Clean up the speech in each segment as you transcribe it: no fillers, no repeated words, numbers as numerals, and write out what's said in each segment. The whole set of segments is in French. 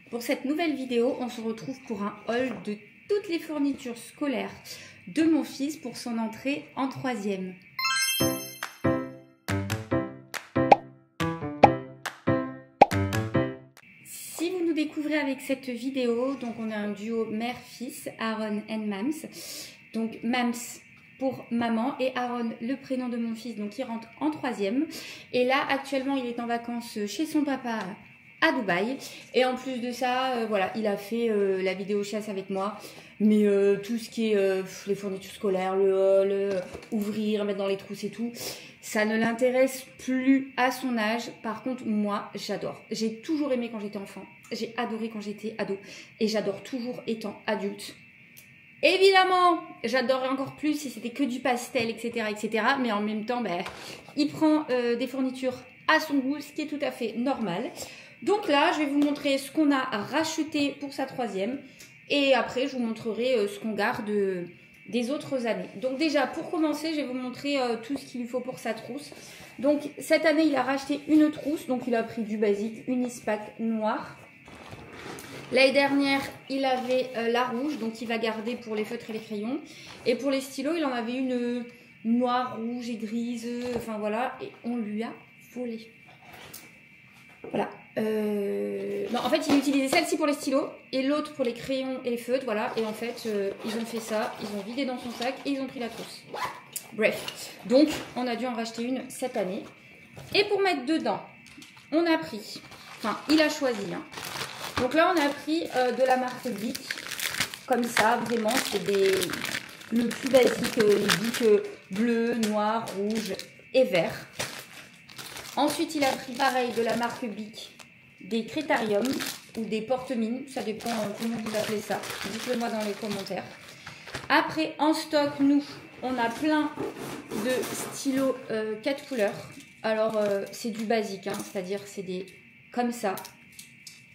Pour cette nouvelle vidéo, on se retrouve pour un haul de toutes les fournitures scolaires de mon fils pour son entrée en 3e. Si vous nous découvrez avec cette vidéo, donc on a un duo mère-fils, Aaron et Mams. Donc Mams pour maman et Aaron, le prénom de mon fils, donc il rentre en 3e. Et là, actuellement, il est en vacances chez son papa à Dubaï. Et en plus de ça, voilà, il a fait la vidéo chasse avec moi. Mais tout ce qui est les fournitures scolaires, le haul, ouvrir, mettre dans les trousses et tout, ça ne l'intéresse plus à son âge. Par contre, moi, j'adore. J'ai toujours aimé quand j'étais enfant. J'ai adoré quand j'étais ado. Et j'adore toujours étant adulte. Évidemment, j'adorerais encore plus si c'était que du pastel, etc., etc. Mais en même temps, ben, il prend des fournitures à son goût, ce qui est tout à fait normal. Donc là, je vais vous montrer ce qu'on a racheté pour sa 3e. Et après, je vous montrerai ce qu'on garde des autres années. Donc déjà, pour commencer, je vais vous montrer tout ce qu'il lui faut pour sa trousse. Donc cette année, il a racheté une trousse. Donc il a pris du basique, une Ispac noire. L'année dernière, il avait la rouge, donc il va garder pour les feutres et les crayons. Et pour les stylos, il en avait une noire, rouge et grise, enfin voilà, et on lui a volé. Voilà. Non, en fait, il utilisait celle-ci pour les stylos et l'autre pour les crayons et les feutres, voilà. Et en fait, ils ont fait ça, ils ont vidé dans son sac et ils ont pris la trousse. Bref, donc on a dû en racheter une cette année. Et pour mettre dedans, on a pris, enfin, il a choisi, hein. Donc là, on a pris de la marque Bic, comme ça, vraiment, c'est le plus basique, les Bic bleu, noir, rouge et vert. Ensuite, il a pris pareil de la marque Bic, des Critérium ou des porte-mines, ça dépend comment vous appelez ça, dites-le moi dans les commentaires. Après, en stock, nous, on a plein de stylos 4 couleurs. Alors, c'est du basique, hein, c'est-à-dire c'est des comme ça,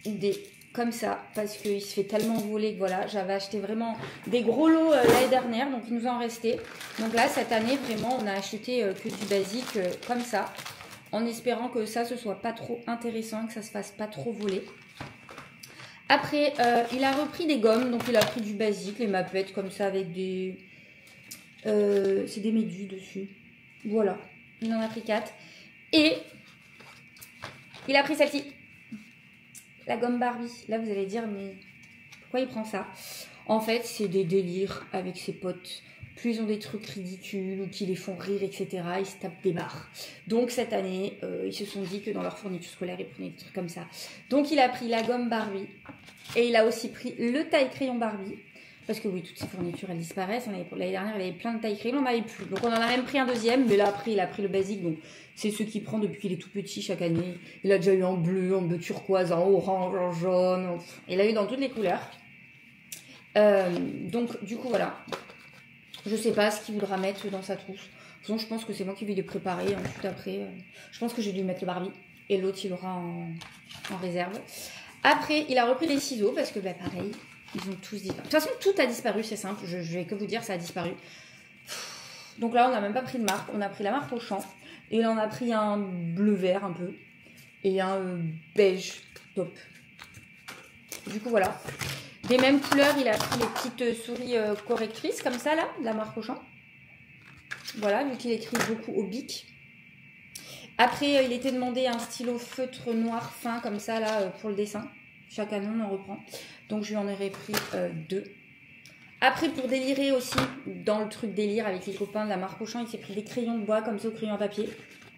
ou des comme ça, parce qu'il se fait tellement voler que voilà, j'avais acheté vraiment des gros lots l'année dernière, donc il nous en restait. Donc là, cette année, vraiment, on a acheté que du basique comme ça, en espérant que ça, ce soit pas trop intéressant, que ça se fasse pas trop voler. Après, il a repris des gommes, donc il a pris du basique, les mapettes comme ça, avec des... c'est des méduses dessus. Voilà, il en a pris 4. Et il a pris celle-ci. La gomme Barbie. Là, vous allez dire, mais pourquoi il prend ça? En fait, c'est des délires avec ses potes. Plus ils ont des trucs ridicules ou qui les font rire, etc., ils se tapent des barres. Donc, cette année, ils se sont dit que dans leur fourniture scolaire, ils prenaient des trucs comme ça. Donc, il a pris la gomme Barbie et il a aussi pris le taille-crayon Barbie. Parce que oui, toutes ces fournitures, elles disparaissent. L'année dernière, il avait plein de taille-crayon, on n'en avait plus. Donc, on en a même pris un deuxième, mais là, après, il a pris le basique. Donc, c'est ce qu'il prend depuis qu'il est tout petit chaque année. Il a déjà eu en bleu, en bleu turquoise, en orange, en jaune. Il a eu dans toutes les couleurs. Donc, du coup, voilà. Je sais pas ce qu'il voudra mettre dans sa trousse. De toute façon, je pense que c'est moi qui vais les préparer. Ensuite, après, je pense que je vais lui mettre le Barbie. Et l'autre, il aura en réserve. Après, il a repris les ciseaux parce que, bah, pareil, ils ont tous disparu. De toute façon, tout a disparu, c'est simple. Je vais que vous dire, ça a disparu. Donc là, on n'a même pas pris de marque. On a pris la marque Auchan. Et là, on a pris un bleu-vert un peu. Et un beige top. Du coup, voilà. Des mêmes couleurs, il a pris les petites souris correctrices, comme ça, là, de la marque Auchan. Voilà, vu qu'il écrit beaucoup au bic. Après, il était demandé un stylo feutre noir fin, comme ça, là, pour le dessin. Chaque année, on en reprend. Donc, je lui en aurais pris 2. Après, pour délirer aussi, dans le truc délire avec les copains de la marque Auchan, il s'est pris des crayons de bois, comme ça, au crayon à papier,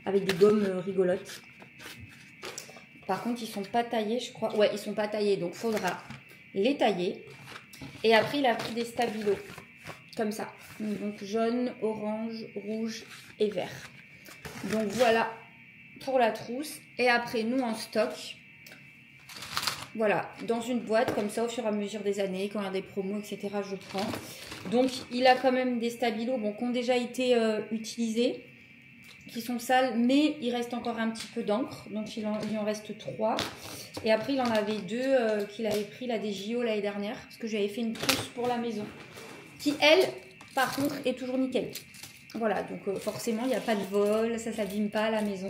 avec des gommes rigolotes. Par contre, ils sont pas taillés, je crois. Ouais, ils sont pas taillés, donc faudra les tailler. Et après, il a pris des stabilos, comme ça. Donc, jaune, orange, rouge et vert. Donc, voilà pour la trousse. Et après, nous, en stock, voilà, dans une boîte, comme ça, au fur et à mesure des années, quand il y a des promos, etc., je prends. Donc, il a quand même des stabilos, bon, qui ont déjà été utilisés, qui sont sales, mais il reste encore un petit peu d'encre. Donc, il en reste 3. Et après, il en avait 2 qu'il avait pris là des JO l'année dernière, parce que j'avais fait une trousse pour la maison, qui, elle, par contre, est toujours nickel. Voilà, donc forcément, il n'y a pas de vol, ça ne s'abîme pas à la maison.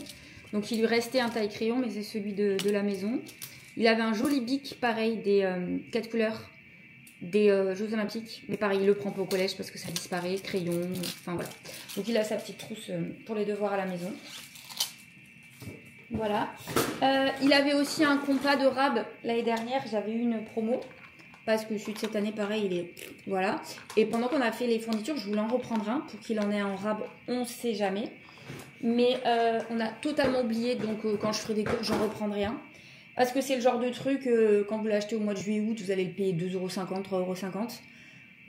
Donc, il lui restait un taille-crayon, mais c'est celui de la maison. Il avait un joli bic, pareil, des 4 couleurs des Jeux Olympiques. Mais pareil, il le prend pas au collège parce que ça disparaît, crayon, enfin voilà. Donc il a sa petite trousse pour les devoirs à la maison. Voilà. Il avait aussi un compas de rab. L'année dernière, j'avais eu une promo. Parce que celui de cette année, pareil, il est... Voilà. Et pendant qu'on a fait les fournitures, je voulais en reprendre un pour qu'il en ait en rab. On ne sait jamais. Mais on a totalement oublié. Donc quand je ferai des cours, j'en reprendrai un. Parce que c'est le genre de truc, quand vous l'achetez au mois de juillet-août, vous allez le payer 2,50 €, 3,50 €.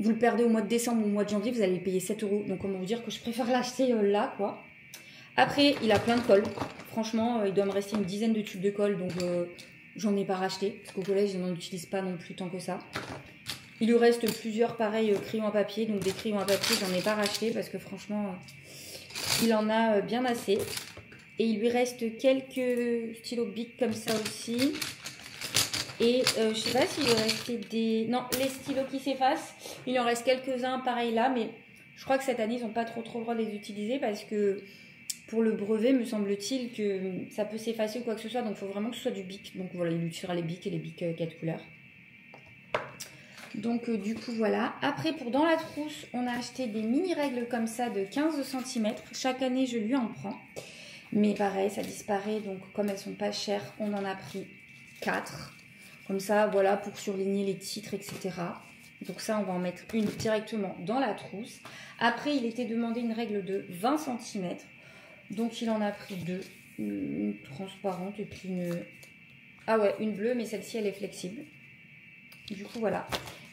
Vous le perdez au mois de décembre ou au mois de janvier, vous allez le payer 7 €. Donc comment vous dire que je préfère l'acheter là, quoi. Après, il a plein de colle. Franchement, il doit me rester une dizaine de tubes de colle. Donc j'en ai pas racheté. Parce qu'au collège, je n'en utilise pas non plus tant que ça. Il lui reste plusieurs, pareils, crayons à papier. Donc des crayons à papier, j'en ai pas racheté. Parce que franchement, il en a bien assez. Et il lui reste quelques stylos Bic comme ça aussi. Et je sais pas s'il lui restait des... Non, les stylos qui s'effacent, il en reste quelques-uns pareil là. Mais je crois que cette année, ils n'ont pas trop le droit de les utiliser. Parce que pour le brevet, me semble-t-il que ça peut s'effacer ou quoi que ce soit. Donc il faut vraiment que ce soit du Bic. Donc voilà, il utilisera les Bic et les Bic 4 couleurs. Donc du coup voilà. Après pour dans la trousse, on a acheté des mini règles comme ça de 15 cm. Chaque année, je lui en prends. Mais pareil, ça disparaît, donc comme elles sont pas chères, on en a pris 4. Comme ça, voilà, pour surligner les titres, etc. Donc ça, on va en mettre une directement dans la trousse. Après, il était demandé une règle de 20 cm. Donc il en a pris 2. Une transparente et puis une... Ah ouais, une bleue, mais celle-ci, elle est flexible. Du coup, voilà.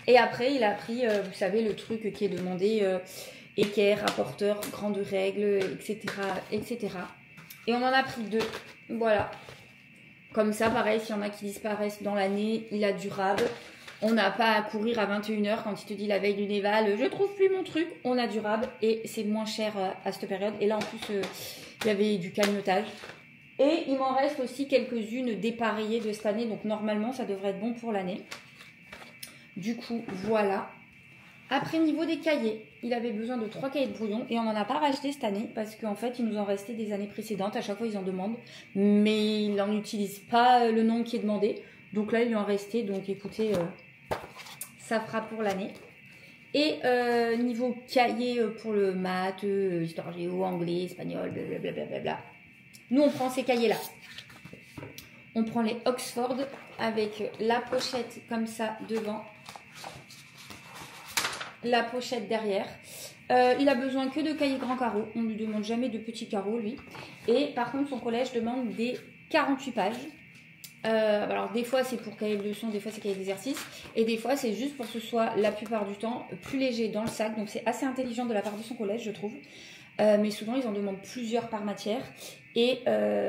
Et après, il a pris, vous savez, le truc qui est demandé, équerre, rapporteur, grande règle, etc., etc. Et on en a pris 2. Voilà. Comme ça, pareil, s'il y en a qui disparaissent dans l'année, il a du rab. On n'a pas à courir à 21 h quand il te dit la veille du Néval, je trouve plus mon truc. On a du rab et c'est moins cher à cette période. Et là, en plus, il y avait du calmetage. Et il m'en reste aussi quelques-unes dépareillées de cette année. Donc, normalement, ça devrait être bon pour l'année. Du coup, voilà. Après, niveau des cahiers, il avait besoin de 3 cahiers de brouillon et on n'en a pas racheté cette année parce qu'en fait, il nous en restait des années précédentes. À chaque fois, ils en demandent, mais il n'en utilise pas le nombre qui est demandé. Donc là, il lui en restait. Donc écoutez, ça fera pour l'année. Et niveau cahier pour le maths, histoire géo, anglais, espagnol, blablabla. Nous, on prend ces cahiers-là. On prend les Oxford avec la pochette comme ça devant. La pochette derrière. Il a besoin que de cahiers grands carreaux. On ne lui demande jamais de petits carreaux, lui. Et par contre, son collège demande des 48 pages. Alors, des fois, c'est pour cahier de leçons, des fois, c'est cahier d'exercice. Et des fois, c'est juste pour que ce soit, la plupart du temps, plus léger dans le sac. Donc, c'est assez intelligent de la part de son collège, je trouve. Mais souvent, ils en demandent plusieurs par matière. Et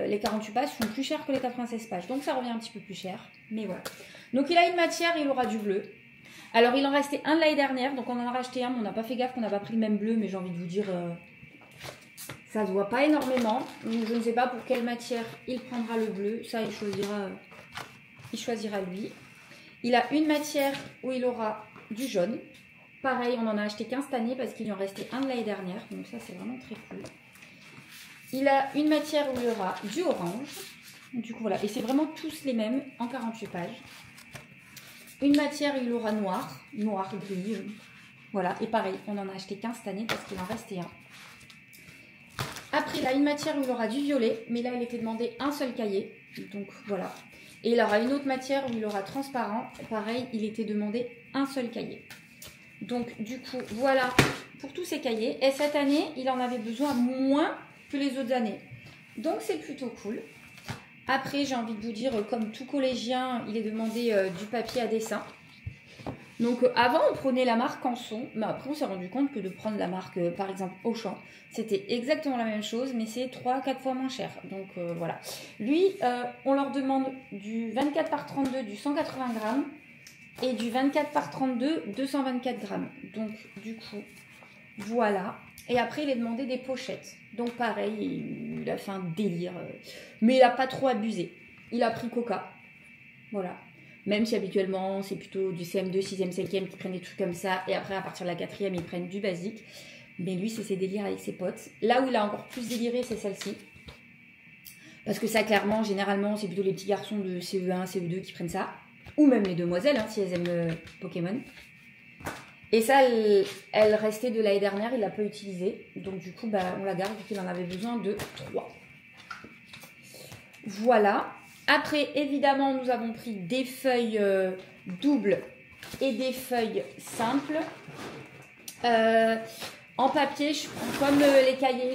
les 48 pages sont plus chères que les 96 pages. Donc, ça revient un petit peu plus cher. Mais voilà. Donc, il a une matière, il aura du bleu. Alors, il en restait un de l'année dernière, donc on en a racheté un, mais on n'a pas fait gaffe qu'on n'a pas pris le même bleu, mais j'ai envie de vous dire, ça se voit pas énormément. Je ne sais pas pour quelle matière il prendra le bleu, ça il choisira lui. Il a une matière où il aura du jaune. Pareil, on en a acheté qu'un cette année parce qu'il y en restait un de l'année dernière, donc ça c'est vraiment très cool. Il a une matière où il aura du orange, du coup voilà, et c'est vraiment tous les mêmes en 48 pages. Une matière, il aura noir, gris, voilà. Et pareil, on en a acheté qu'un cette année parce qu'il en restait un. Après, il a une matière où il aura du violet, mais là, il était demandé un seul cahier. Donc, voilà. Et il aura une autre matière où il aura transparent. Pareil, il était demandé un seul cahier. Donc, du coup, voilà pour tous ces cahiers. Et cette année, il en avait besoin moins que les autres années. Donc, c'est plutôt cool. Après, j'ai envie de vous dire, comme tout collégien, il est demandé du papier à dessin. Donc, avant, on prenait la marque Canson, mais après, on s'est rendu compte que de prendre la marque, par exemple, Auchan, c'était exactement la même chose, mais c'est 3-4 fois moins cher. Donc, voilà. Lui, on leur demande du 24 par 32, du 180 grammes, et du 24 par 32, 224 grammes. Donc, du coup, voilà. Et après, il est demandé des pochettes. Donc, pareil, il a fait un délire. Mais il n'a pas trop abusé. Il a pris Coca. Voilà. Même si habituellement, c'est plutôt du CM2, 6e, 5e qui prennent des trucs comme ça. Et après, à partir de la 4e, ils prennent du basique. Mais lui, c'est ses délires avec ses potes. Là où il a encore plus déliré, c'est celle-ci. Parce que ça, clairement, généralement, c'est plutôt les petits garçons de CE1, CE2 qui prennent ça. Ou même les demoiselles, hein, si elles aiment Pokémon. Et ça, elle restait de l'année dernière, il l'a pas utilisée. Donc du coup, bah, on la garde vu qu'il en avait besoin de 3. Voilà. Après, évidemment, nous avons pris des feuilles doubles et des feuilles simples. En papier, je prends comme les cahiers,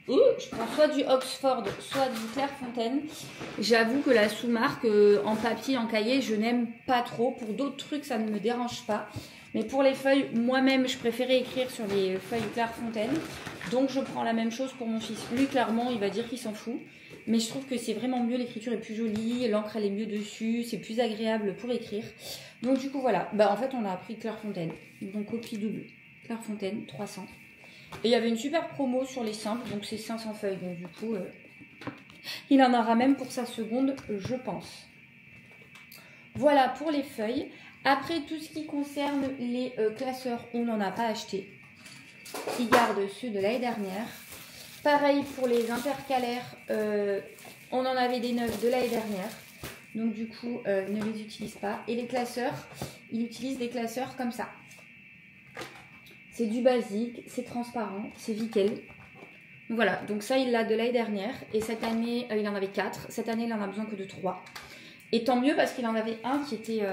je prends soit du Oxford, soit du Clairefontaine. J'avoue que la sous-marque en papier, en cahier, je n'aime pas trop. Pour d'autres trucs, ça ne me dérange pas. Mais pour les feuilles, moi-même, je préférais écrire sur les feuilles Clairefontaine. Donc, je prends la même chose pour mon fils. Lui, clairement, il va dire qu'il s'en fout. Mais je trouve que c'est vraiment mieux, l'écriture est plus jolie, l'encre elle est mieux dessus, c'est plus agréable pour écrire. Donc du coup voilà, bah en fait on a pris Clairefontaine, donc copie double, Clairefontaine 300. Et il y avait une super promo sur les simples, donc c'est 500 feuilles, donc du coup il en aura même pour sa seconde, je pense. Voilà pour les feuilles. Après tout ce qui concerne les classeurs, on n'en a pas acheté. Ils gardent ceux de l'année dernière. Pareil pour les intercalaires, on en avait des neufs de l'année dernière, donc du coup ne les utilise pas. Et les classeurs, ils utilisent des classeurs comme ça. C'est du basique, c'est transparent, c'est Vickel. Voilà, donc ça il l'a de l'année dernière et cette année il en avait 4, cette année il en a besoin que de 3. Et tant mieux parce qu'il en avait un qui était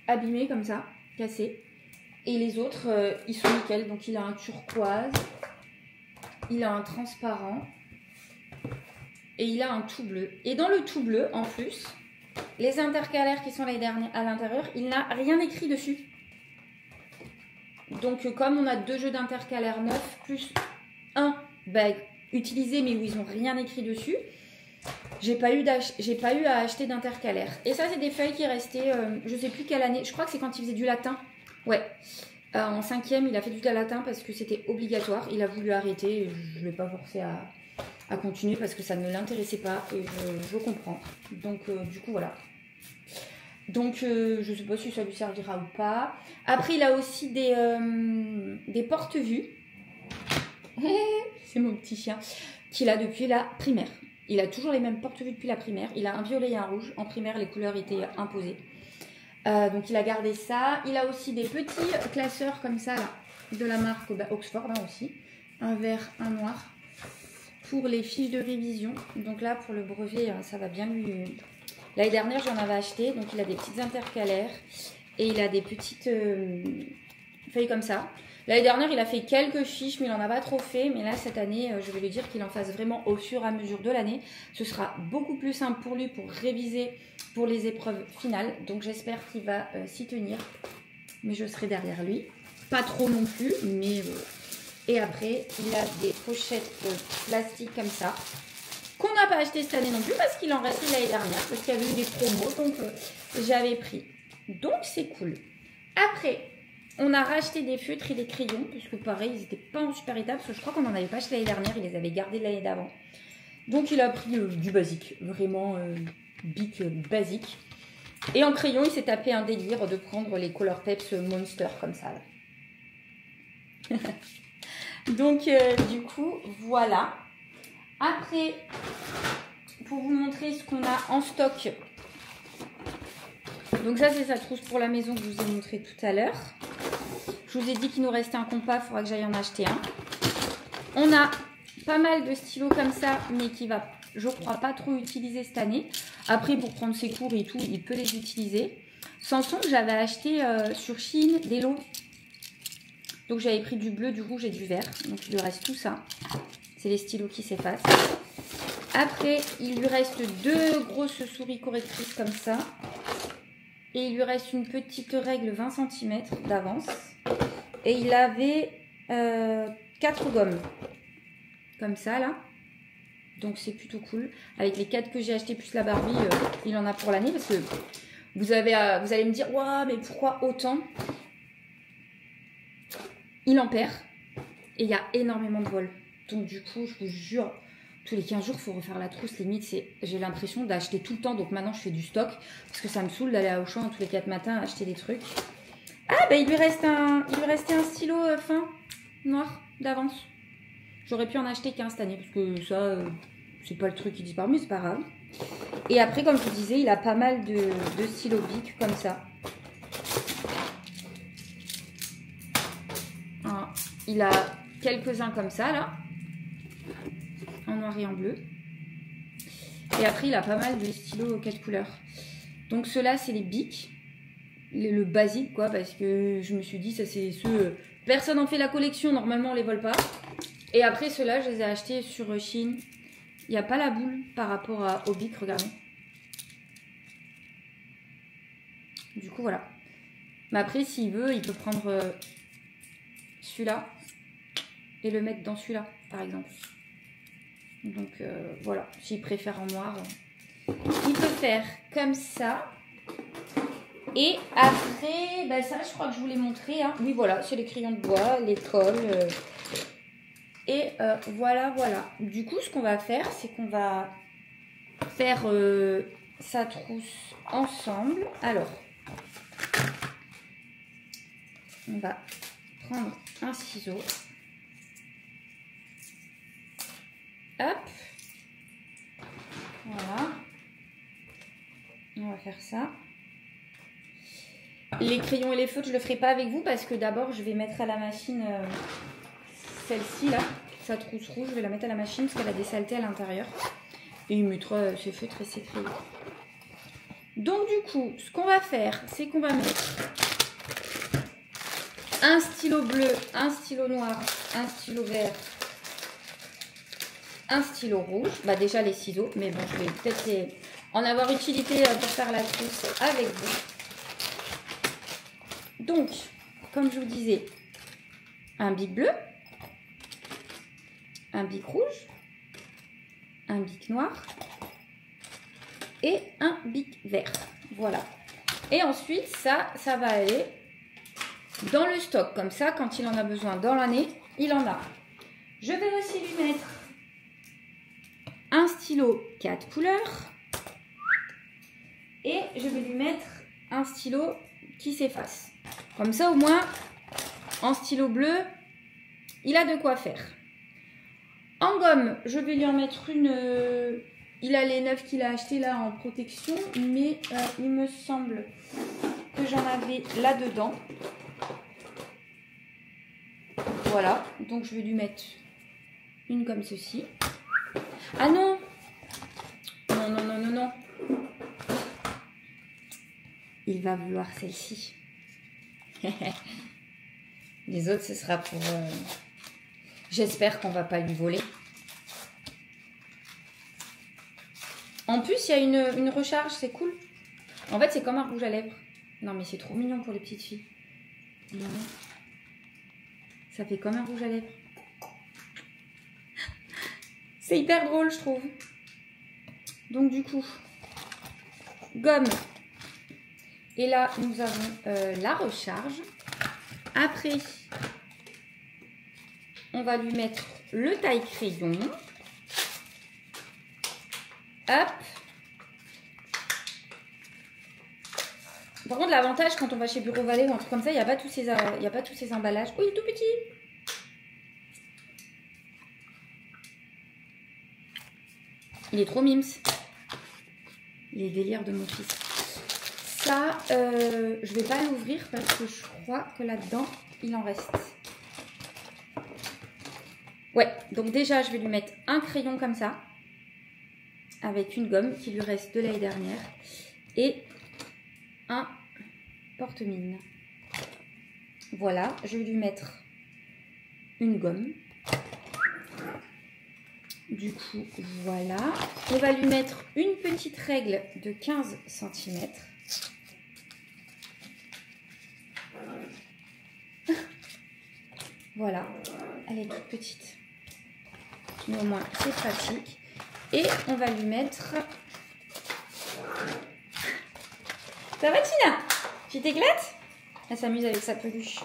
abîmé comme ça, cassé. Et les autres ils sont nickel, donc il a un turquoise. Il a un transparent et il a un tout bleu. Et dans le tout bleu, en plus, les intercalaires qui sont l'année dernière à l'intérieur, il n'a rien écrit dessus. Donc, comme on a 2 jeux d'intercalaires neufs, plus un utilisé, mais où ils n'ont rien écrit dessus, j'ai pas eu à acheter d'intercalaires. Et ça, c'est des feuilles qui restaient, je sais plus quelle année, je crois que c'est quand il faisait du latin. Ouais. En 5e, il a fait du latin parce que c'était obligatoire. Il a voulu arrêter. Et je ne l'ai pas forcé à continuer parce que ça ne l'intéressait pas. Et je comprends. Donc, du coup, voilà. Donc, je ne sais pas si ça lui servira ou pas. Après, il a aussi des porte-vues. C'est mon petit chien. Qu'il a depuis la primaire. Il a toujours les mêmes porte-vues depuis la primaire. Il a un violet et un rouge. En primaire, les couleurs étaient imposées. Donc il a gardé ça. Il a aussi des petits classeurs comme ça là, de la marque Oxford hein, aussi. Un vert, un noir. Pour les fiches de révision. Donc là pour le brevet ça va bien lui. L'année dernière j'en avais acheté. Donc il a des petites intercalaires. Et il a des petites feuilles comme ça. L'année dernière il a fait quelques fiches mais il n'en a pas trop fait. Mais là cette année je vais lui dire qu'il en fasse vraiment au fur et à mesure de l'année. Ce sera beaucoup plus simple pour lui pour réviser pour les épreuves finales. Donc j'espère qu'il va s'y tenir. Mais je serai derrière lui. Pas trop non plus. Mais et après, il a des pochettes plastiques comme ça. Qu'on n'a pas acheté cette année non plus. Parce qu'il en restait l'année dernière. Parce qu'il y avait eu des promos. Donc j'avais pris. Donc c'est cool. Après, on a racheté des feutres et des crayons. Puisque pareil, ils n'étaient pas en super état. Parce que je crois qu'on n'en avait pas acheté l'année dernière. Il les avait gardés l'année d'avant. Donc il a pris du basique. Vraiment... Bic basique. Et en crayon, il s'est tapé un délire de prendre les Color Peps Monster comme ça. Donc, du coup, voilà. Après, pour vous montrer ce qu'on a en stock. Donc ça, c'est sa trousse pour la maison que je vous ai montré tout à l'heure. Je vous ai dit qu'il nous restait un compas, il faudra que j'aille en acheter un. On a pas mal de stylos comme ça, mais qui va... je crois pas trop utiliser cette année. Après, pour prendre ses cours et tout, il peut les utiliser. Samsung, j'avais acheté sur Shein des lots. Donc, j'avais pris du bleu, du rouge et du vert. Donc, il lui reste tout ça. C'est les stylos qui s'effacent. Après, il lui reste 2 grosses souris correctrices comme ça. Et il lui reste une petite règle 20 cm d'avance. Et il avait 4 gommes. Comme ça, là. Donc c'est plutôt cool. Avec les 4 que j'ai acheté plus la Barbie, il en a pour l'année. Parce que vous allez me dire, waouh, mais pourquoi autant? Il en perd. Et il y a énormément de vols. Donc du coup, je vous jure, tous les 15 jours, il faut refaire la trousse. Limite, j'ai l'impression d'acheter tout le temps. Donc maintenant, je fais du stock. Parce que ça me saoule d'aller à Auchan tous les 4 matins acheter des trucs. Ah, bah il lui restait un stylo fin, noir, d'avance. J'aurais pu en acheter qu'un cette année. Parce que ça... c'est pas le truc qui disparaît, mais c'est pas grave. Et après, comme je vous disais, il a pas mal de stylos bic comme ça. Hein, il a quelques-uns comme ça, là. En noir et en bleu. Et après, il a pas mal de stylos 4 couleurs. Donc, ceux-là, c'est les bic. Le basique, quoi, parce que je me suis dit, ça, c'est ceux... Personne n'en fait la collection, normalement, on les vole pas. Et après, ceux-là, je les ai achetés sur Shein. Il n'y a pas la boule par rapport au bic, regardez. Du coup, voilà. Mais après, s'il veut, il peut prendre celui-là et le mettre dans celui-là, par exemple. Donc, voilà. S'il préfère en noir, il peut faire comme ça. Et après, bah ça, je crois que je vous l'ai montré. Hein. Oui, voilà, c'est les crayons de bois, les cols. Et voilà, voilà. Du coup, ce qu'on va faire, c'est qu'on va faire sa trousse ensemble. Alors, on va prendre un ciseau. Hop. Voilà. On va faire ça. Les crayons et les feutres, je ne le ferai pas avec vous parce que d'abord, je vais mettre à la machine celle-ci, là, sa trousse rouge. Je vais la mettre à la machine parce qu'elle a des saletés à l'intérieur. Et il mettra ses feutres et ses crayons. Donc, du coup, ce qu'on va faire, c'est qu'on va mettre un stylo bleu, un stylo noir, un stylo vert, un stylo rouge. Bah, déjà les ciseaux, mais bon, je vais peut-être en avoir utilité pour faire la trousse avec vous. Donc, comme je vous disais, un bic bleu, un bic rouge, un bic noir et un bic vert. Voilà. Et ensuite, ça va aller dans le stock. Comme ça, quand il en a besoin dans l'année, il en a. Je vais aussi lui mettre un stylo 4 couleurs. Et je vais lui mettre un stylo qui s'efface. Comme ça, au moins, en stylo bleu, il a de quoi faire. En gomme, je vais lui en mettre une... il a les 9 qu'il a acheté là en protection, mais il me semble que j'en avais là-dedans. Voilà, donc je vais lui mettre une comme ceci. Ah non! Non, non, non, non, non. Il va vouloir celle-ci. Les autres, ce sera pour... J'espère qu'on va pas lui voler. En plus, il y a une recharge, c'est cool. En fait, c'est comme un rouge à lèvres. Non, mais c'est trop mignon pour les petites filles. Non. Ça fait comme un rouge à lèvres. C'est hyper drôle, je trouve. Donc, du coup, gomme. Et là, nous avons la recharge. Après, on va lui mettre le taille-crayon. Hop. Par contre, l'avantage, quand on va chez Bureau Vallée ou un truc comme ça, il n'y a pas tous ces emballages. Oh, il est tout petit. Il est trop mimes. Les délires de mon fils. Ça, je vais pas l'ouvrir parce que je crois que là-dedans, il en reste. Ouais, donc déjà, je vais lui mettre un crayon comme ça. Avec une gomme qui lui reste de l'année dernière. Et un porte-mine. Voilà, je vais lui mettre une gomme. Du coup, voilà. On va lui mettre une petite règle de 15 cm. Voilà, elle est toute petite. Mais au moins, c'est pratique. Et on va lui mettre... Ça va, Tina? Tu t'éclates? Elle s'amuse avec sa peluche.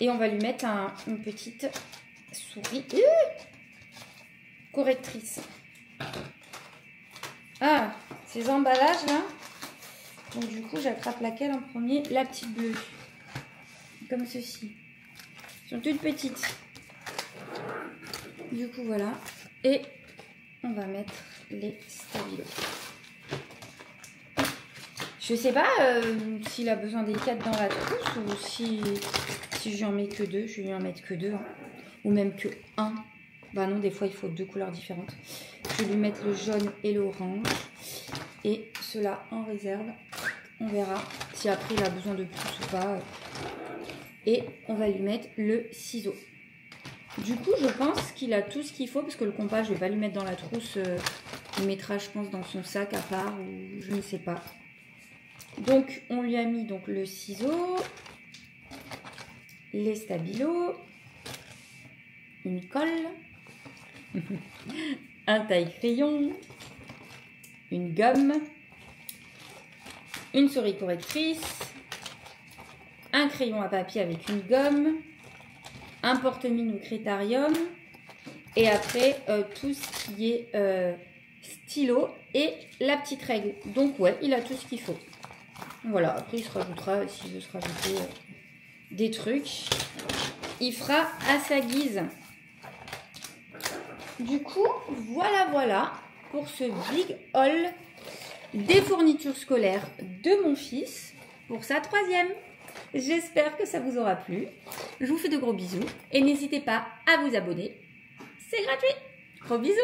Et on va lui mettre une petite souris correctrice. Ah, ces emballages là. Donc du coup, j'attrape laquelle en premier? La petite bleue. Comme ceci. Elles sont toutes petites. Du coup, voilà. Et on va mettre les stabilos. Je sais pas s'il a besoin des 4 dans la trousse ou si je lui en mets que 2. Je vais lui en mettre que 2. Hein. Ou même que 1. Bah non, des fois il faut 2 couleurs différentes. Je vais lui mettre le jaune et l'orange. Et cela en réserve. On verra si après il a besoin de plus ou pas. Et on va lui mettre le ciseau. Du coup, je pense qu'il a tout ce qu'il faut parce que le compas, je ne vais pas lui mettre dans la trousse. Il mettra, je pense, dans son sac à part ou je ne sais pas. Donc, on lui a mis donc, le ciseau, les stabilos, une colle, un taille-crayon, une gomme, une souris correctrice, un crayon à papier avec une gomme, un porte-mine ou crétarium, et après tout ce qui est stylo et la petite règle. Donc ouais, il a tout ce qu'il faut. Voilà, après il se rajoutera, s'il veut se rajouter des trucs, il fera à sa guise. Du coup, voilà pour ce big haul des fournitures scolaires de mon fils pour sa 3e. J'espère que ça vous aura plu. Je vous fais de gros bisous et n'hésitez pas à vous abonner. C'est gratuit. Gros bisous.